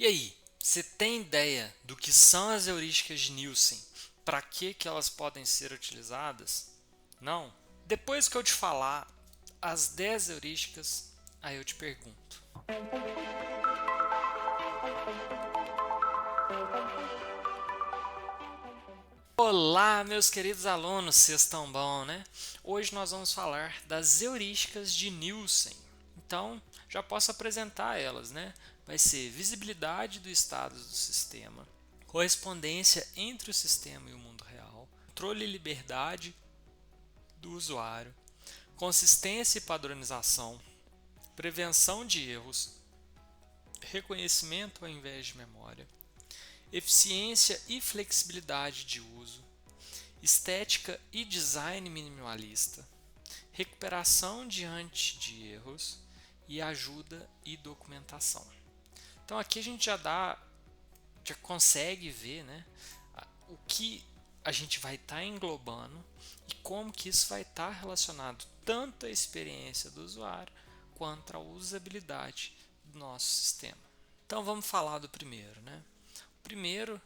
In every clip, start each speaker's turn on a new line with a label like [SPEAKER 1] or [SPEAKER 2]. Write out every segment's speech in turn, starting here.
[SPEAKER 1] E aí, você tem ideia do que são as heurísticas de Nielsen? Para que elas podem ser utilizadas? Não? Depois que eu te falar as 10 heurísticas, aí eu te pergunto. Olá, meus queridos alunos, vocês estão bom, né? Hoje nós vamos falar das heurísticas de Nielsen. Então, já posso apresentar elas, né? Vai ser visibilidade do estado do sistema, correspondência entre o sistema e o mundo real, controle e liberdade do usuário, consistência e padronização, prevenção de erros, reconhecimento ao invés de memória, eficiência e flexibilidade de uso, estética e design minimalista, recuperação diante de erros e ajuda e documentação. Então aqui a gente já consegue ver, né, o que a gente vai estar englobando e como que isso vai estar relacionado tanto à experiência do usuário quanto à usabilidade do nosso sistema. Então vamos falar do primeiro, né? O primeiro,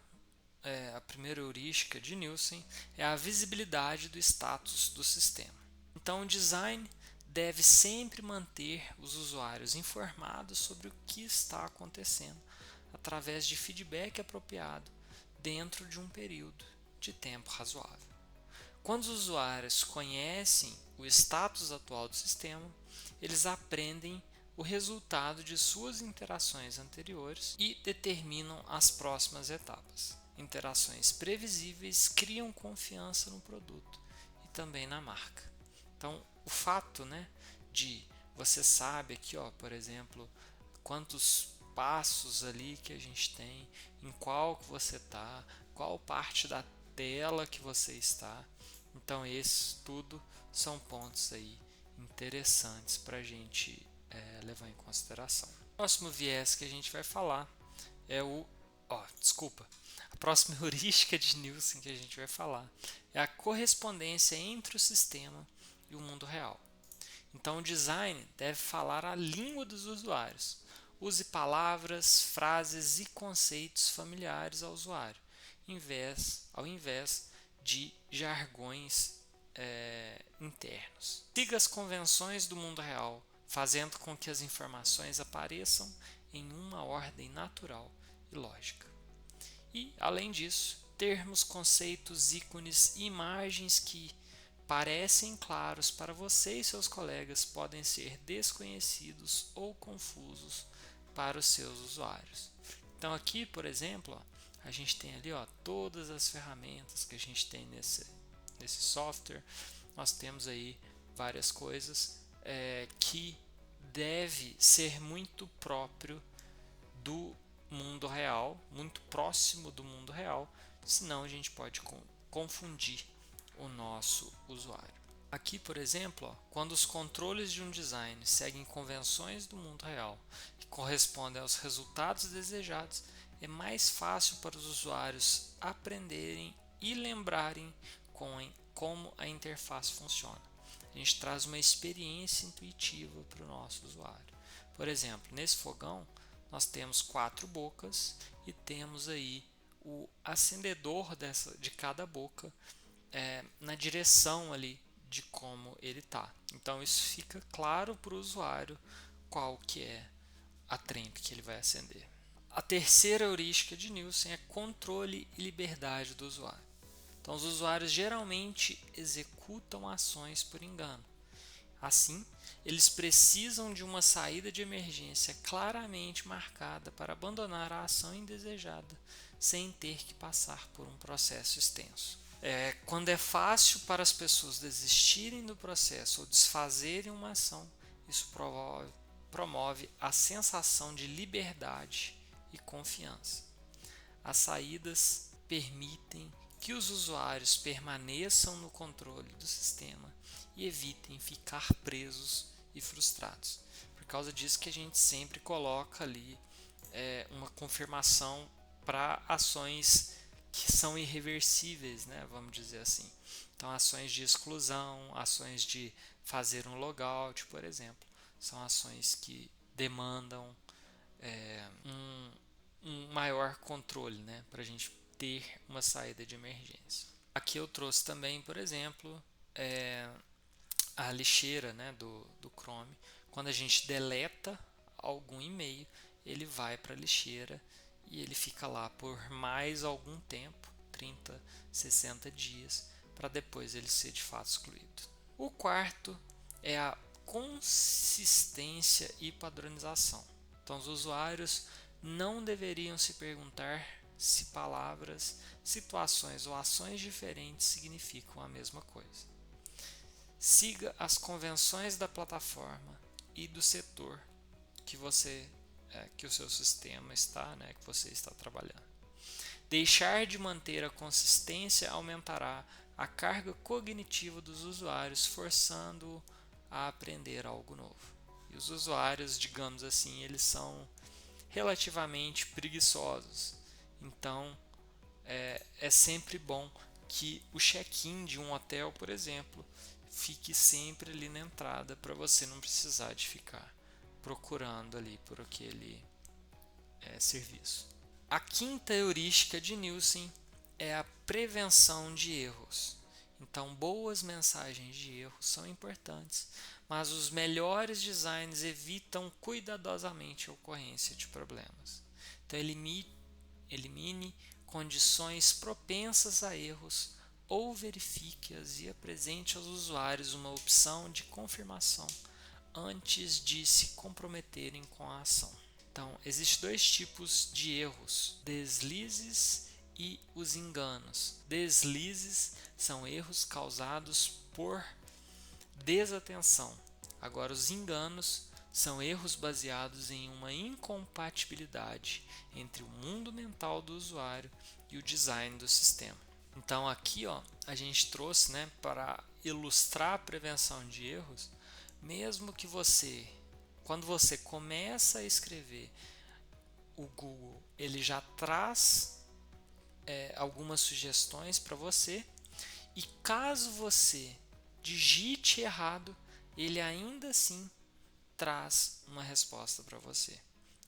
[SPEAKER 1] a primeira heurística de Nielsen é a visibilidade do status do sistema. Então o design deve sempre manter os usuários informados sobre o que está acontecendo através de feedback apropriado dentro de um período de tempo razoável. Quando os usuários conhecem o status atual do sistema, eles aprendem o resultado de suas interações anteriores e determinam as próximas etapas. Interações previsíveis criam confiança no produto e também na marca. Então, o fato, né, de você sabe aqui, ó, por exemplo, quantos passos ali que a gente tem, em qual que você está, qual parte da tela que você está. Então, esses tudo são pontos aí interessantes para a gente levar em consideração. O próximo viés que a gente vai falar é a próxima heurística de Nielsen que a gente vai falar é a correspondência entre o sistema e o mundo real. Então, o design deve falar a língua dos usuários. Use palavras, frases e conceitos familiares ao usuário, ao invés de jargões internos. Siga as convenções do mundo real, fazendo com que as informações apareçam em uma ordem natural e lógica. E, além disso, termos, conceitos, ícones e imagens que parecem claros para você e seus colegas podem ser desconhecidos ou confusos para os seus usuários. Então aqui, por exemplo, a gente tem ali todas as ferramentas que a gente tem nesse software. Nós temos aí várias coisas que deve ser muito próprio do mundo real, muito próximo do mundo real, senão a gente pode confundir o nosso usuário. Aqui, por exemplo, quando os controles de um design seguem convenções do mundo real que correspondem aos resultados desejados, é mais fácil para os usuários aprenderem e lembrarem como a interface funciona. A gente traz uma experiência intuitiva para o nosso usuário. Por exemplo, nesse fogão nós temos 4 bocas e temos aí o acendedor de cada boca na direção ali de como ele está. Então isso fica claro para o usuário qual que é a trempe que ele vai acender. A terceira heurística de Nielsen é controle e liberdade do usuário. Então os usuários geralmente executam ações por engano. Assim, eles precisam de uma saída de emergência claramente marcada para abandonar a ação indesejada sem ter que passar por um processo extenso. Quando é fácil para as pessoas desistirem do processo ou desfazerem uma ação, isso promove a sensação de liberdade e confiança. As saídas permitem que os usuários permaneçam no controle do sistema e evitem ficar presos e frustrados. Por causa disso que a gente sempre coloca ali uma confirmação para ações que são irreversíveis, né? Vamos dizer assim. Então, ações de exclusão, ações de fazer um logout, por exemplo, são ações que demandam um maior controle, né, para a gente ter uma saída de emergência. Aqui eu trouxe também, por exemplo, a lixeira, né, do Chrome. Quando a gente deleta algum e-mail, ele vai para a lixeira e ele fica lá por mais algum tempo, 30, 60 dias, para depois ele ser de fato excluído. O quarto é a consistência e padronização. Então, os usuários não deveriam se perguntar se palavras, situações ou ações diferentes significam a mesma coisa. Siga as convenções da plataforma e do setor que o seu sistema está, né, que você está trabalhando. Deixar de manter a consistência aumentará a carga cognitiva dos usuários, forçando-o a aprender algo novo. E os usuários, digamos assim, eles são relativamente preguiçosos. Então, é sempre bom que o check-in de um hotel, por exemplo, fique sempre ali na entrada para você não precisar de ficar procurando ali por aquele serviço. A quinta heurística de Nielsen é a prevenção de erros. Então, boas mensagens de erros são importantes, mas os melhores designs evitam cuidadosamente a ocorrência de problemas. Então, elimine condições propensas a erros ou verifique-as e apresente aos usuários uma opção de confirmação antes de se comprometerem com a ação. Então, existem dois tipos de erros: deslizes e os enganos. Deslizes são erros causados por desatenção. Agora, os enganos são erros baseados em uma incompatibilidade entre o mundo mental do usuário e o design do sistema. Então, aqui a gente trouxe, né, para ilustrar a prevenção de erros, mesmo que quando você começa a escrever, o Google ele já traz algumas sugestões para você, e caso você digite errado, ele ainda assim traz uma resposta para você.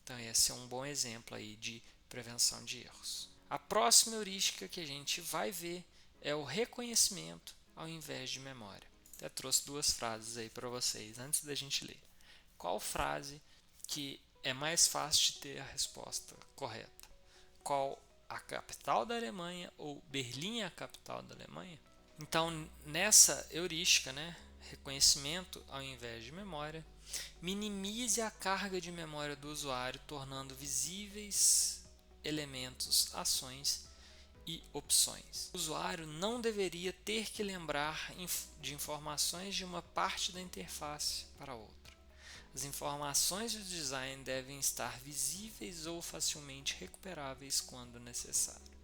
[SPEAKER 1] Então, esse é um bom exemplo aí de prevenção de erros. A próxima heurística que a gente vai ver é o reconhecimento ao invés de memória. Até trouxe duas frases aí para vocês antes da gente ler. Qual frase que é mais fácil de ter a resposta correta? Qual a capital da Alemanha ou Berlim é a capital da Alemanha? Então, nessa heurística, né, reconhecimento ao invés de memória, minimize a carga de memória do usuário, tornando visíveis elementos, ações e opções. O usuário não deveria ter que lembrar de informações de uma parte da interface para outra. As informações do design devem estar visíveis ou facilmente recuperáveis quando necessário.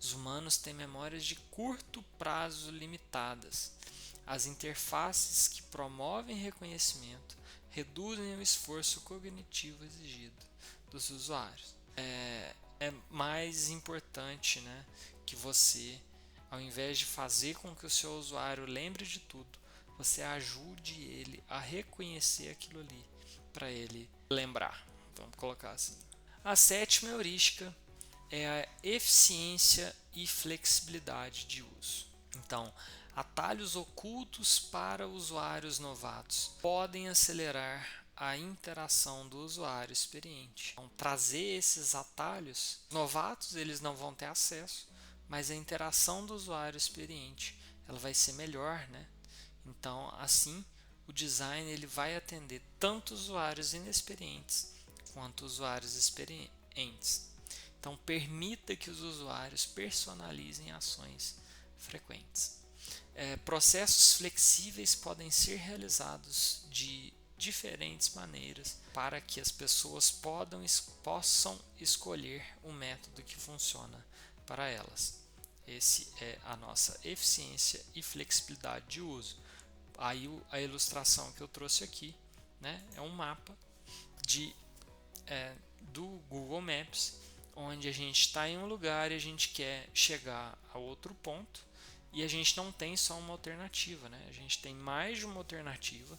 [SPEAKER 1] Os humanos têm memórias de curto prazo limitadas. As interfaces que promovem reconhecimento reduzem o esforço cognitivo exigido dos usuários. É mais importante, né, que você, ao invés de fazer com que o seu usuário lembre de tudo, você ajude ele a reconhecer aquilo ali para ele lembrar. Vamos colocar assim. A sétima heurística é a eficiência e flexibilidade de uso. Então, atalhos ocultos para usuários novatos podem acelerar a interação do usuário experiente. Então, trazer esses atalhos, novatos eles não vão ter acesso, mas a interação do usuário experiente ela vai ser melhor, né? Então, assim, o design ele vai atender tanto usuários inexperientes quanto usuários experientes. Então, permita que os usuários personalizem ações frequentes. Processos flexíveis podem ser realizados de diferentes maneiras para que as pessoas possam escolher o método que funciona para elas. Esse é a nossa eficiência e flexibilidade de uso. Aí a ilustração que eu trouxe aqui, né, é um mapa do Google Maps, onde a gente está em um lugar e a gente quer chegar a outro ponto, E a gente não tem só uma alternativa, né? A gente tem mais de uma alternativa.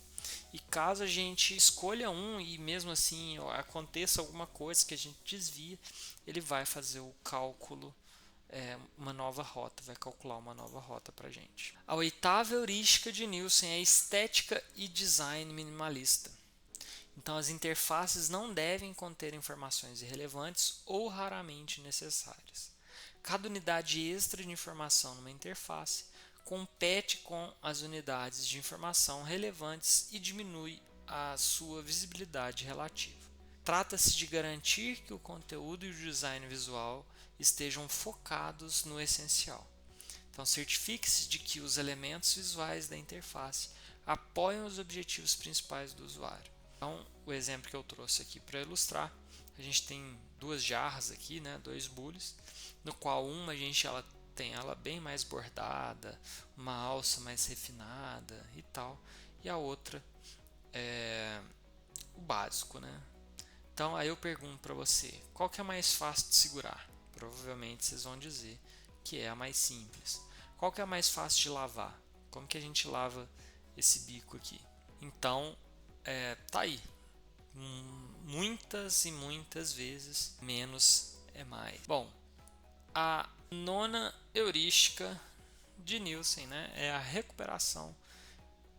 [SPEAKER 1] E caso a gente escolha um e mesmo assim aconteça alguma coisa que a gente desvia, ele vai fazer o cálculo, uma nova rota, vai calcular uma nova rota para a gente. A oitava heurística de Nielsen é estética e design minimalista. Então, as interfaces não devem conter informações irrelevantes ou raramente necessárias. Cada unidade extra de informação numa interface compete com as unidades de informação relevantes e diminui a sua visibilidade relativa. Trata-se de garantir que o conteúdo e o design visual estejam focados no essencial. Então, certifique-se de que os elementos visuais da interface apoiam os objetivos principais do usuário. Então, o exemplo que eu trouxe aqui para ilustrar, a gente tem duas jarras aqui, né, dois bules, no qual uma ela tem ela bem mais bordada, uma alça mais refinada e tal, e a outra é o básico, né? Então, aí eu pergunto para você, qual que é mais fácil de segurar? Provavelmente vocês vão dizer que é a mais simples. Qual que é a mais fácil de lavar? Como que a gente lava esse bico aqui? Então, tá aí. Muitas e muitas vezes menos é mais. Bom, a nona heurística de Nielsen, né, é a recuperação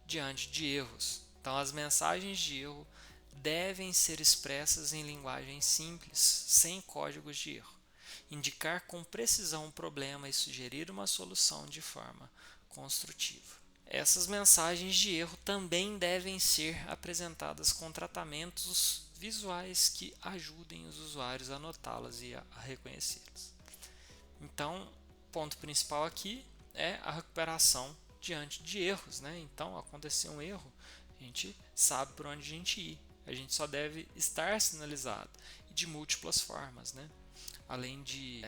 [SPEAKER 1] diante de erros. Então, as mensagens de erro devem ser expressas em linguagem simples, sem códigos de erro. Indicar com precisão o problema e sugerir uma solução de forma construtiva. Essas mensagens de erro também devem ser apresentadas com tratamentos visuais que ajudem os usuários a notá-las e a reconhecê-las. Então, o ponto principal aqui é a recuperação diante de erros, né? Então, aconteceu um erro, a gente sabe por onde a gente ir. A gente só deve estar sinalizado e de múltiplas formas, né? Além de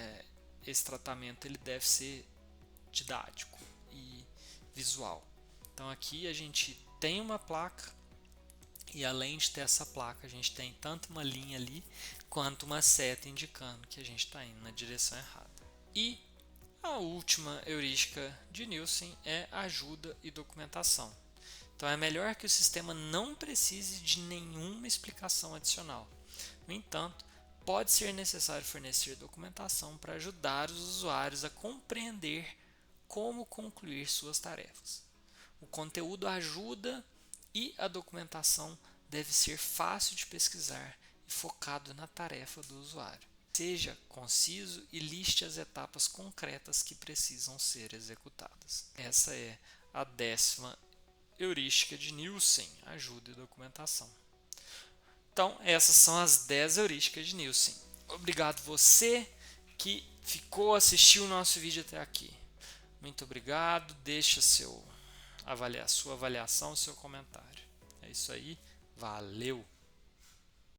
[SPEAKER 1] esse tratamento, ele deve ser didático e visual. Então, aqui a gente tem uma placa e além de ter essa placa, a gente tem tanto uma linha ali quanto uma seta indicando que a gente está indo na direção errada. E a última heurística de Nielsen é ajuda e documentação. Então é melhor que o sistema não precise de nenhuma explicação adicional. No entanto, pode ser necessário fornecer documentação para ajudar os usuários a compreender como concluir suas tarefas. O conteúdo ajuda e a documentação deve ser fácil de pesquisar e focado na tarefa do usuário. Seja conciso e liste as etapas concretas que precisam ser executadas. Essa é a 10ª heurística de Nielsen, ajuda e documentação. Então, essas são as 10 heurísticas de Nielsen. Obrigado você que assistiu o nosso vídeo até aqui. Muito obrigado, deixa sua avaliação, seu comentário. É isso aí, valeu!